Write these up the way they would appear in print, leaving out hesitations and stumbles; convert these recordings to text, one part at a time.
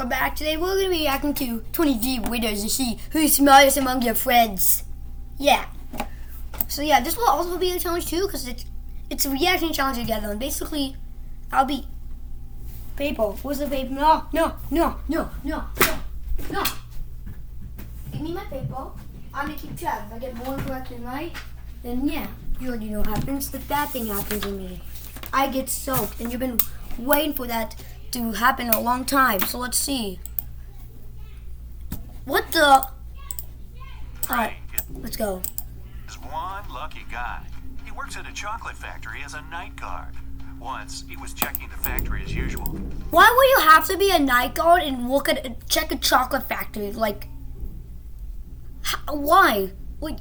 Welcome back. Today we're going to be reacting to 20 Riddles to see who's smartest among your friends. Yeah. So yeah, this will also be a challenge too, because it's a reaction challenge together. And basically, I'll be... Paper. Where's the paper? No. Give me my paper. I'm going to keep track. If I get more correct than right, then yeah, you already know what happens. The bad thing happens to me. I get soaked, and you've been waiting for that to happen a long time. So let's see. What the? Alright, let's go. Is one lucky guy. He works at a chocolate factory as a night guard. Once he was checking the factory as usual. Why would you have to be a night guard and check a chocolate factory? Like, why? Like,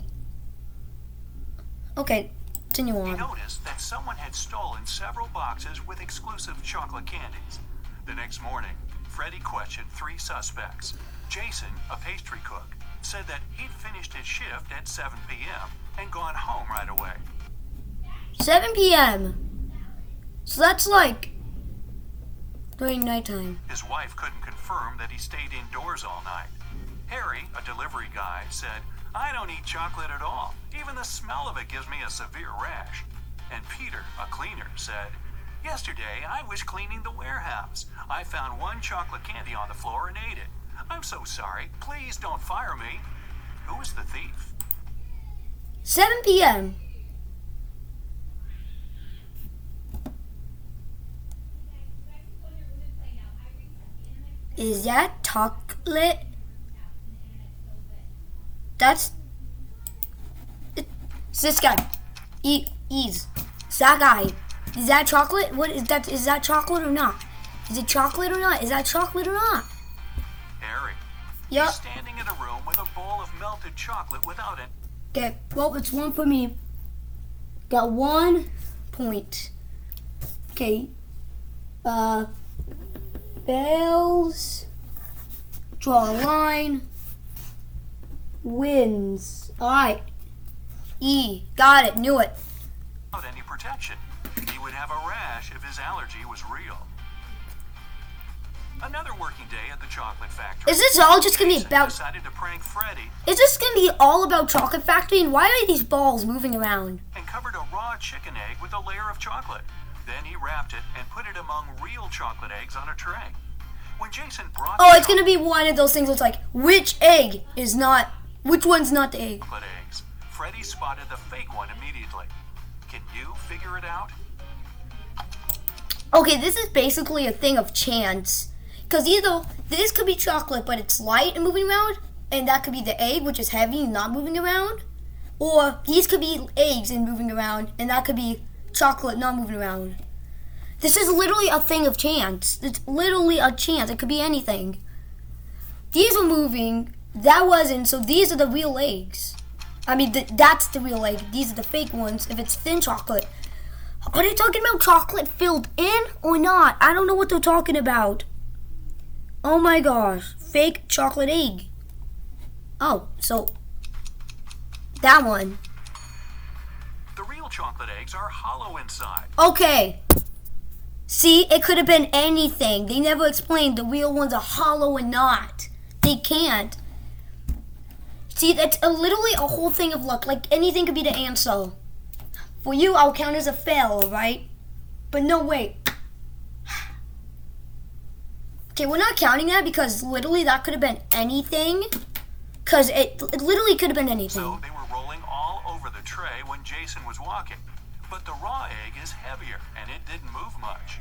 okay, continue on. He noticed that someone had stolen several boxes with exclusive chocolate candies. The next morning, Freddie questioned 3 suspects. Jason, a pastry cook, said that he'd finished his shift at 7 p.m. and gone home right away. 7 p.m. So that's like during nighttime. His wife couldn't confirm that he stayed indoors all night. Harry, a delivery guy, said, "I don't eat chocolate at all. Even the smell of it gives me a severe rash." And Peter, a cleaner, said, "Yesterday, I was cleaning the warehouse. I found 1 chocolate candy on the floor and ate it. I'm so sorry. Please don't fire me." Who is the thief? 7 p.m. Is that chocolate? It's this guy. It's that guy. Is that chocolate? What is that? Is that chocolate or not? Is it chocolate or not? Is that chocolate or not? Harry. Yep. He's standing in a room with a bowl of melted chocolate without it. Okay, well, it's 1 for me. Got 1 point. Okay. Fails. Draw a line. Wins. Alright. E. Got it. Knew it. Without any protection. He would have a rash if his allergy was real. Another working day at the chocolate factory. Is this all just gonna be about... decided to prank Freddie. Is this gonna be all about chocolate factory? And why are these balls moving around? And covered a raw chicken egg with a layer of chocolate. Then he wrapped it and put it among real chocolate eggs on a tray. When Jason brought... Oh, it's gonna be one of those things that's like, which egg is not... Which one's not the egg? Chocolate eggs. Freddie spotted the fake one immediately. Can you figure it out? Okay, this is basically a thing of chance. Because either this could be chocolate, but it's light and moving around, and that could be the egg, which is heavy and not moving around. Or these could be eggs and moving around, and that could be chocolate not moving around. This is literally a thing of chance. It's literally a chance. It could be anything. These were moving, that wasn't, so these are the real eggs. I mean, that's the real egg. These are the fake ones, if it's thin chocolate. Are they talking about chocolate filled in or not? I don't know what they're talking about. Oh my gosh. Fake chocolate egg. Oh, so that one. The real chocolate eggs are hollow inside. Okay. See, it could have been anything. They never explained the real ones are hollow and not. They can't. See, that's literally a whole thing of luck. Like, anything could be the answer. For you, I'll count as a fail, right? But no, wait. Okay, we're not counting that because literally that could have been anything. Because it literally could have been anything. So they were rolling all over the tray when Jason was walking. But the raw egg is heavier and it didn't move much.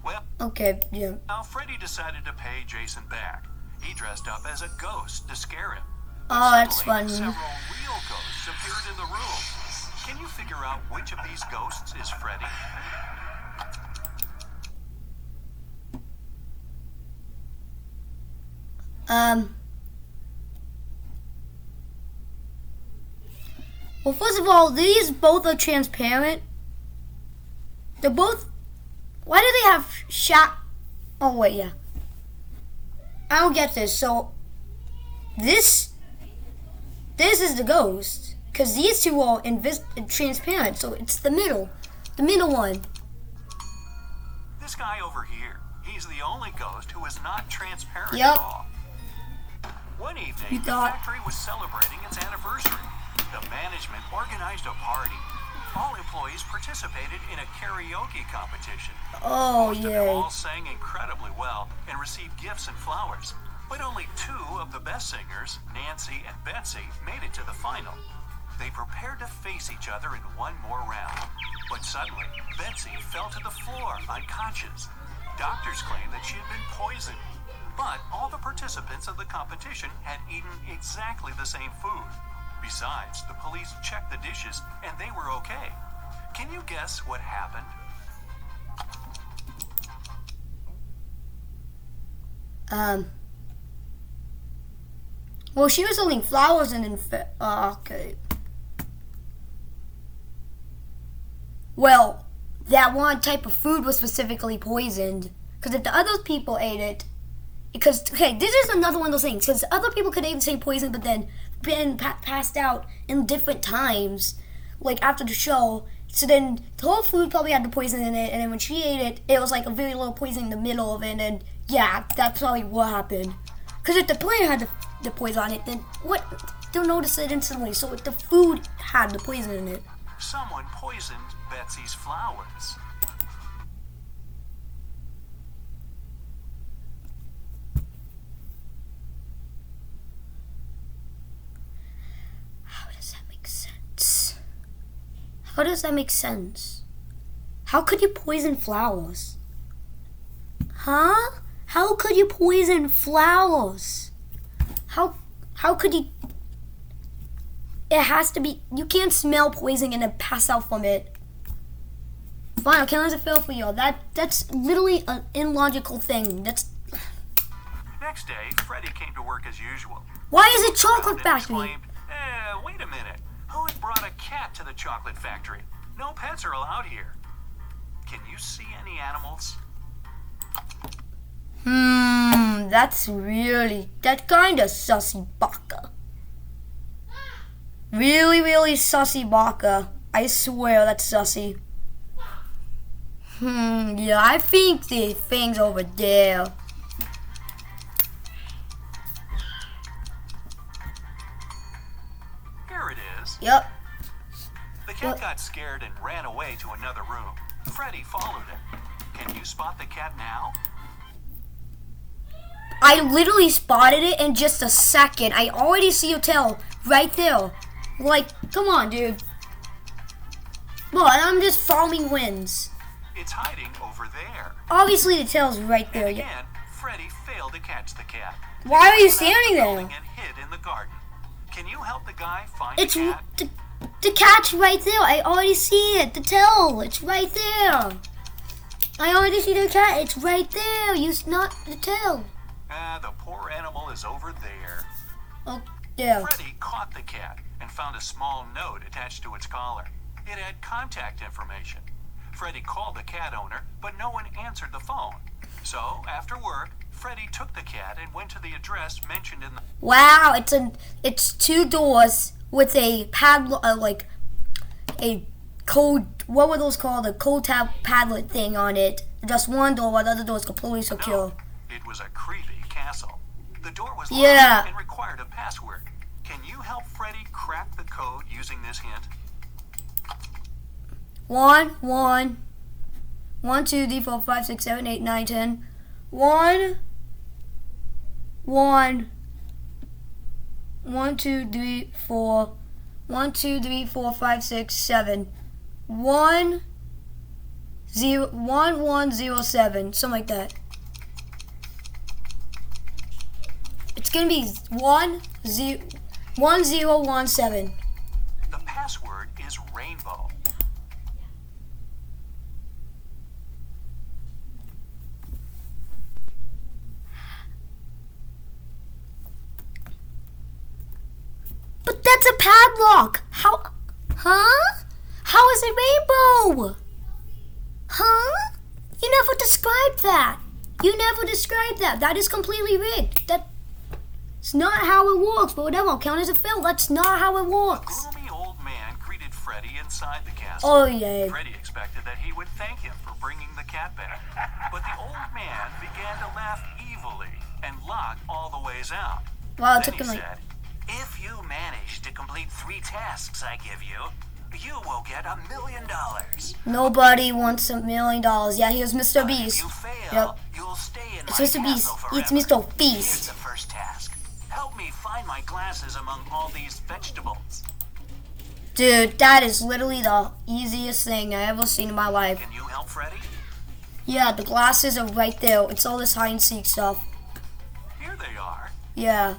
Well, okay, yeah. Now Freddie decided to pay Jason back. He dressed up as a ghost to scare him. Oh, that's Suddenly, funny. several real ghosts appeared in the room. Can you figure out which of these ghosts is Freddie? Well, first of all, these both are transparent. They're both... Why do they have Oh, wait, yeah. I don't get this. So, this is the ghost. Because these two are transparent, so it's the middle one. This guy over here, he he's the only ghost who is not transparent Yep. at all. One evening, You the thought- factory was celebrating its anniversary. The management organized a party. All employees participated in a karaoke competition. Oh, Most of them yay. all sang incredibly well and received gifts and flowers. But only two of the best singers, Nancy and Betsy, made it to the final. They prepared to face each other in one more round. But suddenly, Betsy fell to the floor, unconscious. Doctors claimed that she had been poisoned. But all the participants of the competition had eaten exactly the same food. Besides, the police checked the dishes and they were okay. Can you guess what happened? Well, she was selling flowers and okay. Well, that one type of food was specifically poisoned. Because if the other people ate it, because, okay, this is another one of those things. Because other people could eat the same poison, but then been passed out in different times, like after the show. So then the whole food probably had the poison in it, and then when she ate it, it was like a very little poison in the middle of it, and then, yeah, that's probably what happened. Because if the player had the poison on it, then what? They'll notice it instantly. So if the food had the poison in it. Someone poisoned Betsy's flowers. How does that make sense? How does that make sense? How could you poison flowers? Huh? How could you poison flowers? How could you? It has to be. You can't smell poison and then pass out from it. Fine, okay, let's fail for you. That's literally an illogical thing. That's. Next day, Freddy came to work as usual. Why is it chocolate And factory? exclaimed, wait a minute. Who has brought a cat to the chocolate factory? No pets are allowed here. Can you see any animals? That's kinda sussy baka. Really, really sussy baka. I swear that's sussy. Yeah, I think the thing's over there. Here it is. Yep. The cat got scared and ran away to another room. Freddy followed it. Can you spot the cat now? I literally spotted it in just a second. I already see your tail right there. Like, come on, dude. Well, I'm just following winds. It's hiding over there. Obviously, the tail's right there. And again, Freddy failed to catch the cat. Why are you He ran out of standing the there? building and hid in the garden. Can you help the guy find It's the cat? the cat's right there. I already see it. The tail. It's right there. I already see the cat. It's right there. Not the tail. The poor animal is over there. Oh, yeah. Freddy caught the cat and found a small note attached to its collar. It had contact information. Freddy called the cat owner, but no one answered the phone. So, after work, Freddy took the cat and went to the address mentioned in the... Wow, it's two doors with a padlock, like a code. What were those called? A code tab padlock thing on it. Just one door, while the other door is completely secure. No, it was a creepy castle. The door was locked Yeah. and required a password. Can you help Freddy crack the code using this hint? 1, 2, 3, 4, 5, 6, 7, 8, 9, 10. 1, 2, 3, 4. 1, 2, 3, 4, 5, 6, 7. 1, 0, 1, 1, 0, 7. Something like that. It's gonna be 1, 0, 1, 0, 1, 7. The password is rainbow. But that's a padlock. How? Huh? How is it rainbow? Huh? You never described that. You never described that. That is completely rigged. That's not how it works. But whatever, I'll count as a fail. That's not how it A works. gloomy old man greeted Freddy inside the castle. Oh yay. Freddy expected that he would thank him for bringing the cat back. But the old man began to laugh evilly and lock all the ways out. Wow, it Then took he him like... said, "If you manage to complete 3 tasks I give you, you will get $1 million. Nobody wants $1 million. Yeah, here's Mr. But Beast. if you fail, Yep. you'll stay in It's my Mr. Beast. castle forever. It's Mr. Here's Beast. the first task. Help me find my glasses among all these vegetables. Dude, that is literally the easiest thing I ever seen in my life. Can you help Freddy? Yeah, the glasses are right there. It's all this hide and seek stuff. Here they are. Yeah.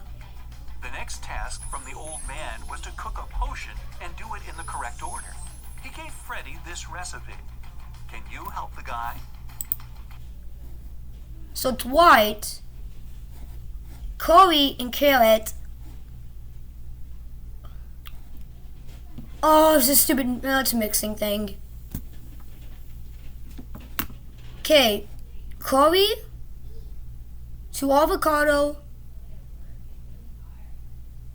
The next task from the old man was to cook a potion and do it in the correct order. He gave Freddy this recipe. Can you help the guy? So Dwight, Corey, and Carrot. Oh, it's a stupid it's a mixing thing. Okay, Corey, 2 avocado,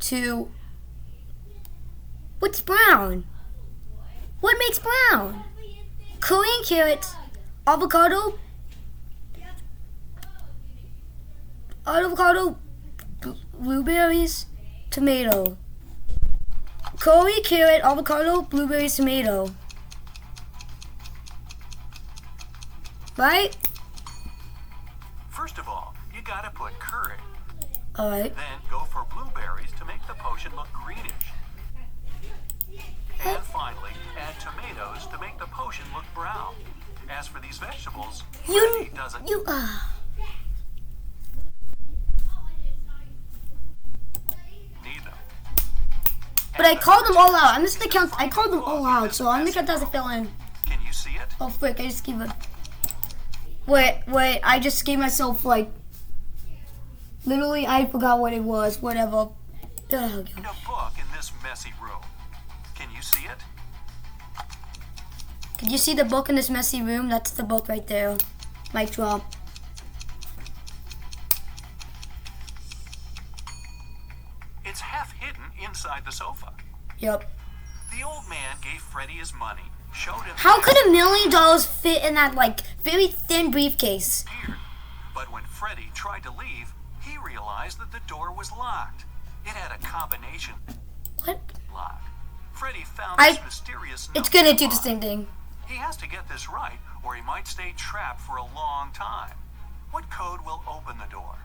2. What's brown? What makes brown? Curry and carrot, avocado, blueberries, tomato. Curry, carrot, avocado, blueberries, tomato. Right? First of all, you gotta put curry. Alright. Then go for blueberries to make the potion look greenish. And finally, add tomatoes to make the potion look brown. As for these vegetables, Freddy doesn't... need them. But I called them all out. I'm just gonna count. I called them all out, so I'm gonna count as a fill in. Can you see it? Oh frick! I just gave it. Wait! I just gave myself like. Literally, I forgot what it was. Whatever. Oh, God. A book in this messy room. Can you see it? Can you see the book in this messy room? That's the book right there. Mic drop. It's half hidden inside the sofa. Yep. The old man gave Freddy his money, showed him... How could $1 million fit in that like very thin briefcase? But when Freddy tried to leave, he realized that the door was locked. It had a combination What? lock. Freddy found this mysterious note. It's gonna do the lock. same thing. He has to get this right, or he might stay trapped for a long time. What code will open the door?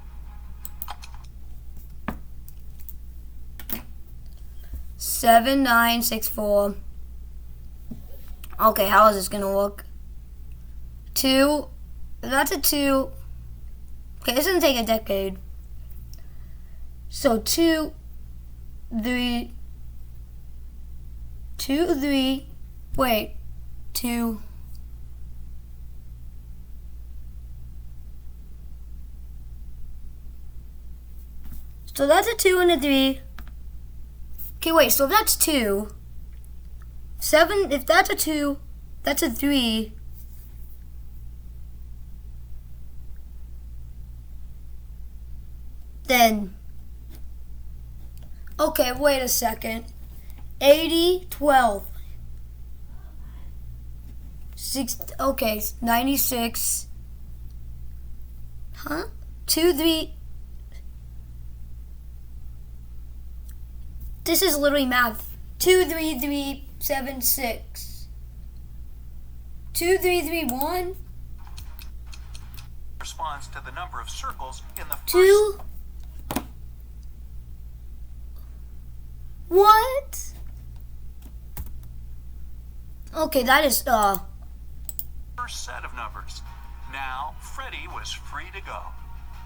7964. Okay, how is this gonna look? 2. That's a 2. Okay, this doesn't take a decade. So 2, 3, 2, 3. Wait, 2. So that's a 2 and a 3. Okay, wait, so if that's 2, 7, if that's a 2, that's a 3. Then, okay, wait a second. 80, 12. 6, okay, 96. Huh? 2, 3. This is literally math. 2, 3, 3, 7, 6. 2, 3, 3, 1. Responds to the number of circles in the 2. What? Okay, that is, first set of numbers. Now, Freddy was free to go.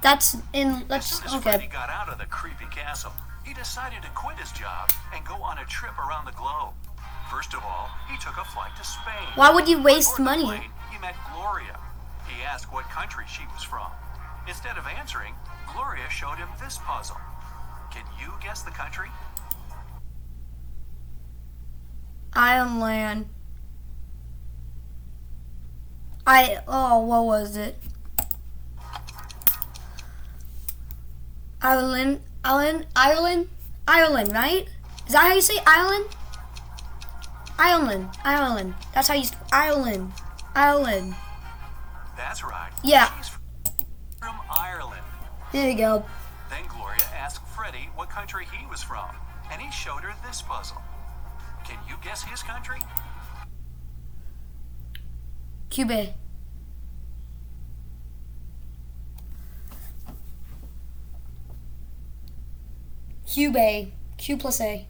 that's in, As let's, soon as Freddy okay. got out of the creepy castle, he decided to quit his job and go on a trip around the globe. First of all, he took a flight to Spain. Why would you waste On board the money? plane, he met Gloria. He asked what country she was from. Instead of answering, Gloria showed him this puzzle. Can you guess the country? Ireland. What was it? Ireland, right? Is that how you say Ireland? Ireland. That's how you, Ireland. That's right. Yeah. She's from Ireland. There you go. Then Gloria asked Freddie what country he was from, and he showed her this puzzle. Can you guess his country? Cuba. Cuba. Q plus A.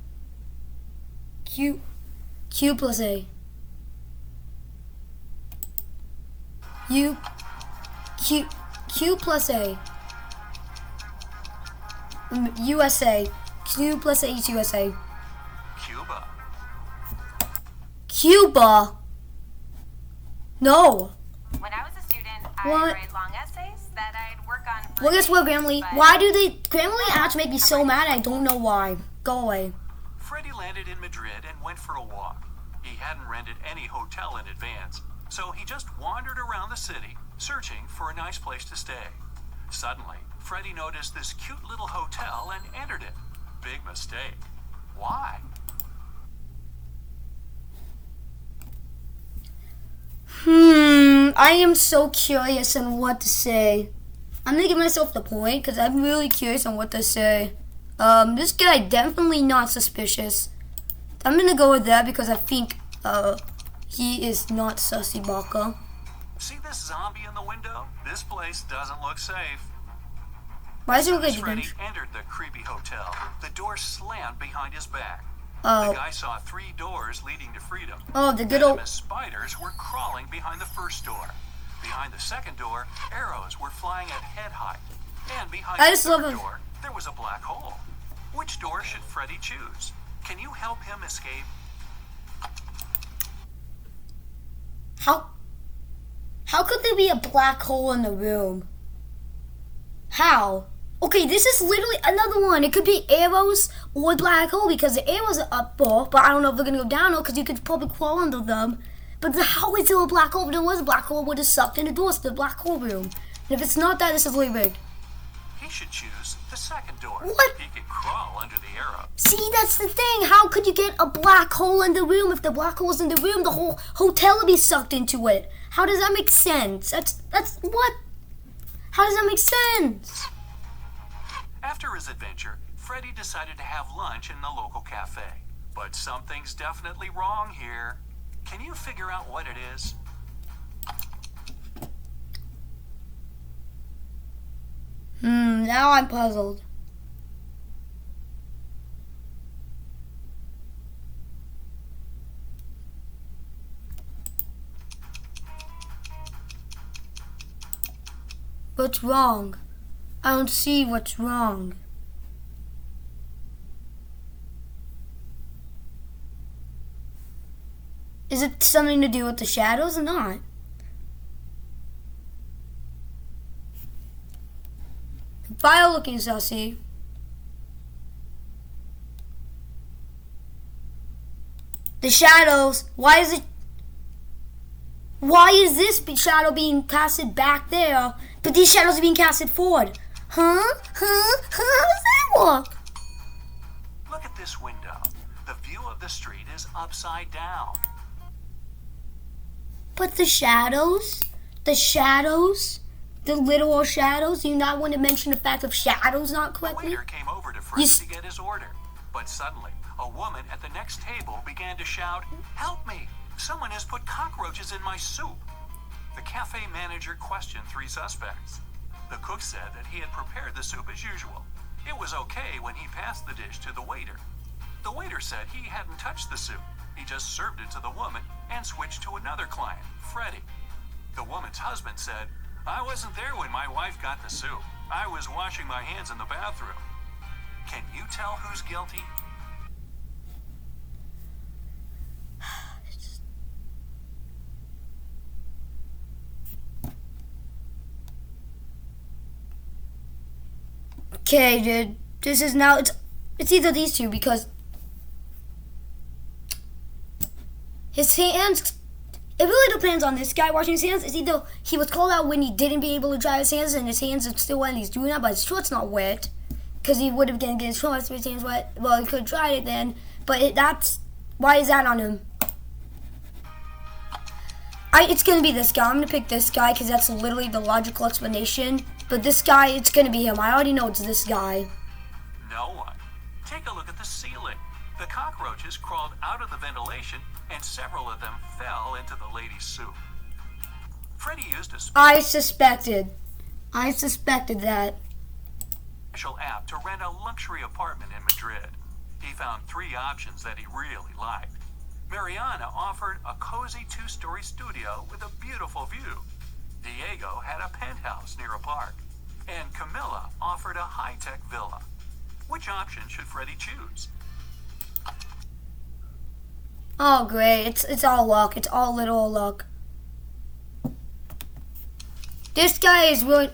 Q plus A. Q plus A. USA. Q plus A is USA. Cuba. Cuba. No. When I was a student, What? I'd write long essays that I'd work on for Well, guess what, days, Grammarly? but Why do they... Grammarly apps make me so mad. I don't know why. Go away. Freddie landed in Madrid and went for a walk. He hadn't rented any hotel in advance, so he just wandered around the city, searching for a nice place to stay. Suddenly, Freddie noticed this cute little hotel and entered it. Big mistake. Why? I am so curious on what to say. I'm gonna give myself the point because I'm really curious on what to say. This guy definitely not suspicious. I'm gonna go with that because I think he is not sussy baka. See this zombie in the window? This place doesn't look safe. Why is it As okay? Freddie entered the creepy hotel, the door slammed behind his back. The Oh, guy saw 3 doors leading to freedom. oh, the good old. Venomous spiders were crawling behind the first door. Behind the second door, arrows were flying at head height. And behind I the just love third him. door, there was a black hole. Which door should Freddy choose? Can you help him escape? How could there be a black hole in the room? How? Okay, this is literally another one. It could be arrows or black hole because the arrows are up, but I don't know if they're gonna go down because you could probably crawl under them. But how is there a black hole? If there was a black hole, it would have sucked in the doors to the black hole room. And if it's not that, this is really big. He should choose the second door. What? He could crawl under the arrow. See, that's the thing. How could you get a black hole in the room? If the black hole's in the room, the whole hotel would be sucked into it. How does that make sense? That's what? How does that make sense? After his adventure, Freddy decided to have lunch in the local cafe. But something's definitely wrong here. Can you figure out what it is? Now I'm puzzled. What's wrong? I don't see what's wrong. Is it something to do with the shadows or not? File looking sussy. The shadows. Why is this shadow being casted back there, but these shadows are being casted forward? Huh? How does that work? Look at this window. The view of the street is upside down. But the shadows, the literal shadows. Do you not want to mention the fact of shadows not The correctly? waiter came over to Freddy s- to get his order. But suddenly, a woman at the next table began to shout, "Help me! Someone has put cockroaches in my soup." The cafe manager questioned 3 suspects. The cook said that he had prepared the soup as usual. It was okay when he passed the dish to the waiter. The waiter said he hadn't touched the soup. He just served it to the woman and switched to another client, Freddy. The woman's husband said, "I wasn't there when my wife got the soup. I was washing my hands in the bathroom." Can you tell who's guilty? Okay, dude. This is now it's either these two because his hands. It really depends on this guy washing his hands. It's either he was called out when he didn't be able to dry his hands and his hands are still wet and he's doing that, but his short's not wet because he would have been getting his shorts if his hands wet. Well, he could have dried it then, but that's why is that on him? It's gonna be this guy. I'm gonna pick this guy because that's literally the logical explanation. But this guy, it's gonna be him. I already know it's this guy. No one. Take a look at the ceiling. The cockroaches crawled out of the ventilation, and several of them fell into the lady's soup. Freddy used a I suspected that. special app to rent a luxury apartment in Madrid. He found 3 options that he really liked. Mariana offered a cozy 2-story studio with a beautiful view. Diego had a penthouse near a park. And Camilla offered a high-tech villa. Which option should Freddy choose? Oh great, it's all luck. It's all literal luck. This guy is really...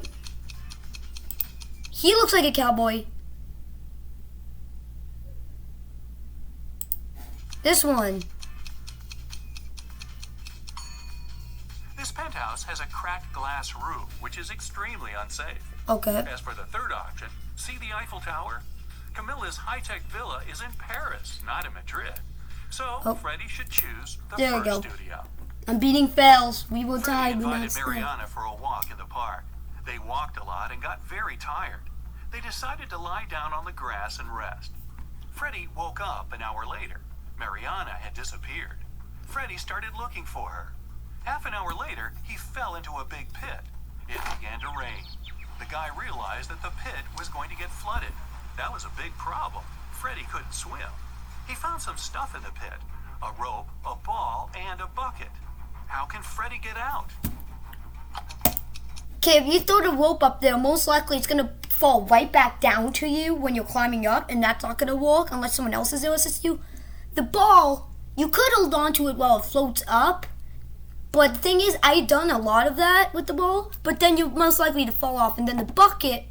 He looks like a cowboy. This one. This penthouse has a cracked glass roof, which is extremely unsafe. Okay. As for the third option, see the Eiffel Tower? Camilla's high-tech villa is in Paris, not in Madrid. So Freddy should choose the There we first go. studio. I'm beating fails. We will Freddy die. We invited not stay. Mariana for a walk in the park. They walked a lot and got very tired. They decided to lie down on the grass and rest. Freddy woke up an hour later. Mariana had disappeared. Freddy started looking for her. Half an hour later, he fell into a big pit. It began to rain. The guy realized that the pit was going to get flooded. That was a big problem. Freddy couldn't swim. He found some stuff in the pit. A rope, a ball, and a bucket. How can Freddy get out? Okay, if you throw the rope up there, most likely it's gonna fall right back down to you when you're climbing up, and that's not gonna work unless someone else is there to assist you. The ball, you could hold on to it while it floats up, but the thing is, I've done a lot of that with the ball, but then you're most likely to fall off. And then the bucket,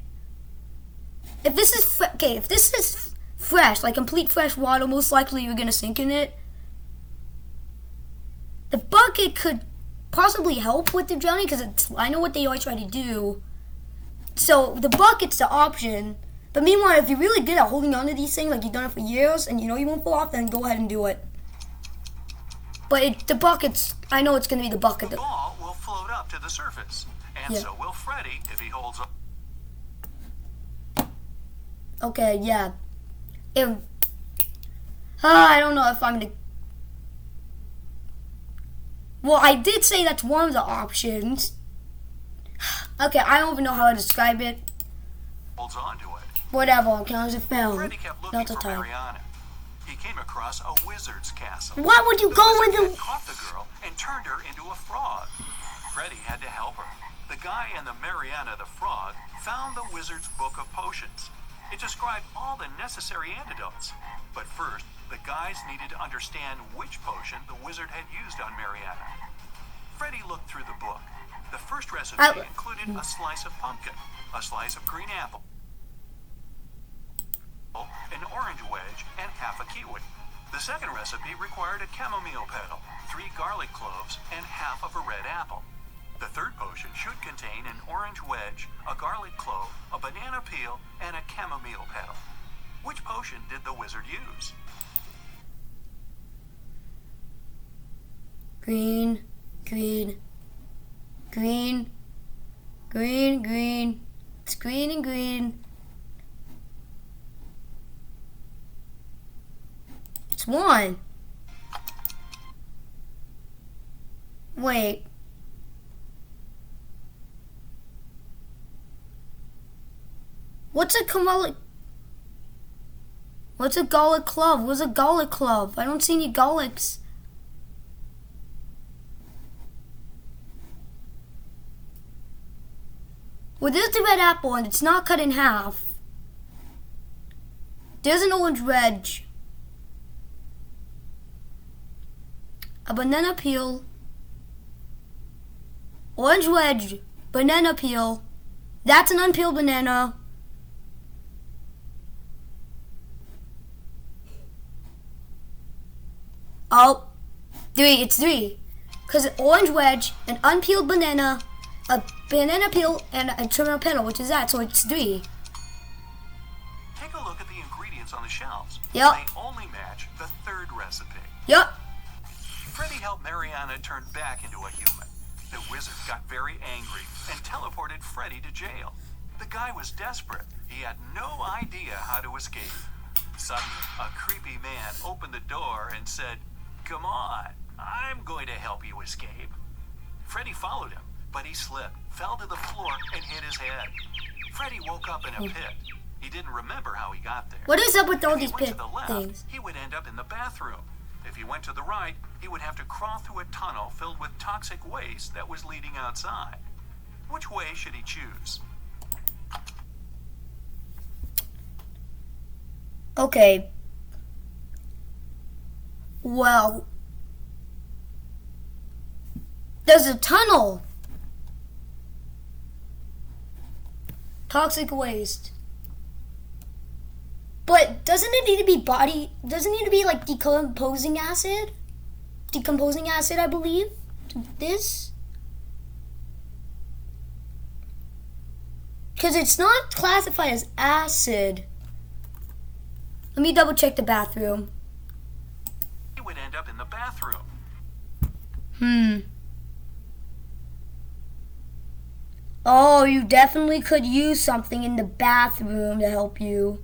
if this is fresh, like complete fresh water, most likely you're gonna sink in it. The bucket could possibly help with the drowning because I know what they always try to do. So the bucket's the option. But meanwhile, if you're really good at holding on to these things, like you've done it for years, and you know you won't fall off, then go ahead and do it. But the bucket's, I know it's going to be the bucket. The ball will float up to the surface, and so will Freddy if he holds up. Okay, yeah. I don't know if I'm going to... Well, I did say that's one of the options. Okay, I don't even know how to describe it. Holds on to it. Whatever, count as a fail. Freddy kept looking for Mariana. He came across a wizard's castle. Why would you go wizard into... had caught the girl and turned her into a frog. Freddy had to help her. The guy and the Mariana the frog found the wizard's book of potions. It described all the necessary antidotes. But first, the guys needed to understand which potion the wizard had used on Mariana. Freddy looked through the book. The first recipe included a slice of pumpkin, a slice of green apple, an orange wedge, and half a kiwi. The second recipe required a chamomile petal, 3 garlic cloves, and half of a red apple. The third potion should contain an orange wedge, a garlic clove, a banana peel, and a chamomile petal. Which potion did the wizard use? Green, green, green, green, green. It's green and green. It's one. Wait. What's a garlic? What's a garlic clove? What's a garlic clove? I don't see any garlics. Well, there's the red apple and it's not cut in half. There's an orange wedge. A banana peel. Orange wedge. Banana peel. That's an unpeeled banana. Oh, 3. It's 3. Because an orange wedge, an unpeeled banana, a banana peel, and a terminal petal, which is that, so it's 3. Take a look at the ingredients on the shelves. Yep. They only match the third recipe. Yep. Freddy helped Mariana turn back into a human. The wizard got very angry and teleported Freddy to jail. The guy was desperate. He had no idea how to escape. Suddenly, a creepy man opened the door and said, "Come on, I'm going to help you escape." Freddy followed him, but he slipped, fell to the floor, and hit his head. Freddy woke up in a pit. He didn't remember how he got there. What is up with all If he these went pit to the left, things? he would end up in the bathroom. If he went to the right, he would have to crawl through a tunnel filled with toxic waste that was leading outside. Which way should he choose? Okay. Well, there's a tunnel. Toxic waste. But doesn't it need to be doesn't it need to be like decomposing acid? Decomposing acid, I believe. This? Because it's not classified as acid. Let me double check the bathroom. He would end up in the bathroom. Oh, you definitely could use something in the bathroom to help you.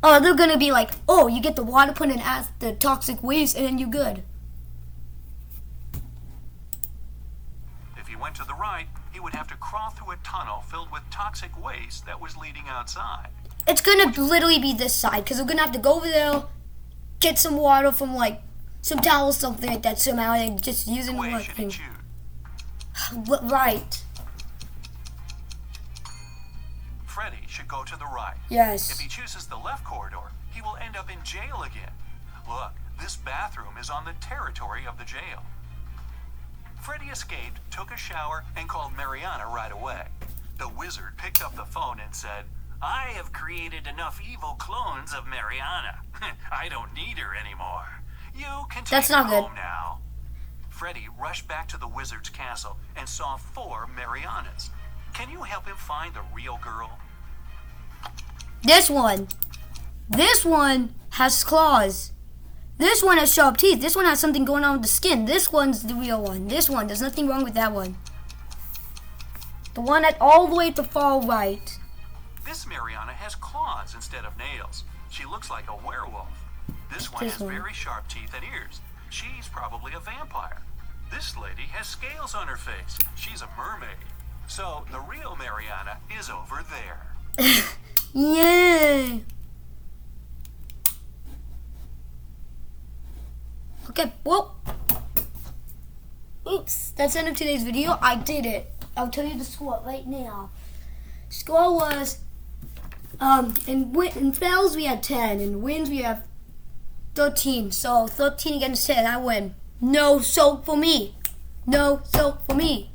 Oh, they're gonna be like, oh, you get the water put in the toxic waste and then you're good. If he went to the right, he would have to crawl through a tunnel filled with toxic waste that was leading outside. It's gonna literally be this side because we're gonna have to go over there, get some water from like some towels, something like that somehow, and just using the Which way water should he thing. choose? Right. Freddy should go to the right. Yes. If he chooses the left corridor, he will end up in jail again. Look, this bathroom is on the territory of the jail. Freddy escaped, took a shower, and called Mariana right away. The wizard picked up the phone and said, "I have created enough evil clones of Mariana. I don't need her anymore. You can take That's her not good. home now." Freddy rushed back to the wizard's castle and saw 4 Marianas. Can you help him find the real girl? This one has claws. This one has sharp teeth. This one has something going on with the skin. This one's the real one. This one, there's nothing wrong with that one. The one at all the way to far right. This Mariana has claws instead of nails. She looks like a werewolf. This one This has one. very sharp teeth and ears. She's probably a vampire. This lady has scales on her face. She's a mermaid. So the real Mariana is over there. Yay! Okay, well, oops, that's the end of today's video. I did it. I'll tell you the score right now. Score was, in fails we had 10, in wins we have 13. So 13 against 10, I win. No soap for me. No soap for me.